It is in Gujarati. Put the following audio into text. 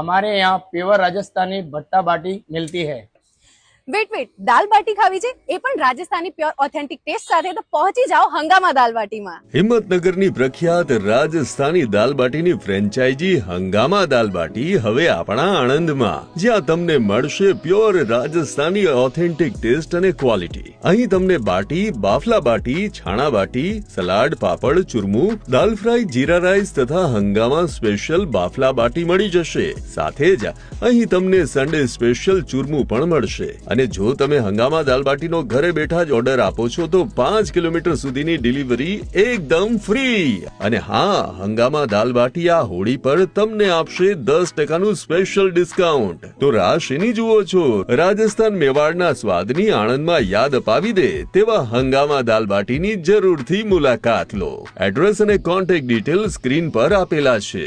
हमारे यहाँ प्योर राजस्थानी भट्टा बाटी मिलती है। વેટ દાલ બાટી ખાવી છે, એ પણ રાજસ્થાની પ્યોર ઓથેન્ટિક ટેસ્ટ સાથે? તો પહોંચી જાઓ હંગામા દાલ બાટીમાં। હિંમતનગરની પ્રખ્યાત રાજસ્થાની દાલ બાટીની ફ્રેન્ચાઇઝી હંગામા દાલ બાટી હવે આપણા આણંદમાં, જ્યાં તમને મળશે પ્યોર રાજસ્થાની ઓથેન્ટિક ટેસ્ટ અને ક્વોલિટી। અહીં તમને બાટી, બાફલા બાટી, છાણા બાટી, સલાડ, પાપડ, ચૂરમું, દાલ ફ્રાય, જીરા રાઈસ તથા હંગામા સ્પેશિયલ બાફલા બાટી મળી જશે। સાથે જ અહીં તમને સન્ડે સ્પેશિયલ ચૂરમું પણ મળશે। અને જો તમે હંગામા દાલ બાટીનો ઘરે બેઠા જ ઓર્ડર આપો છો તો 5 કિલોમીટર સુધીની ડિલિવરી એકદમ ફ્રી। અને હા, હંગામા દાલ બાટી આ હોળી પર તમને આપશે 10% સ્પેશિયલ ડિસ્કાઉન્ટ। તો રાહ શેની જુઓ છો? રાજસ્થાન મેવાડના સ્વાદની આણંદમાં યાદ અપાવી દે તેવા હંગામા દાલ બાટીની જરૂરથી મુલાકાત લો। એડ્રેસ અને કોન્ટેક્ટ ડિટેલ સ્ક્રીન પર આપેલા છે।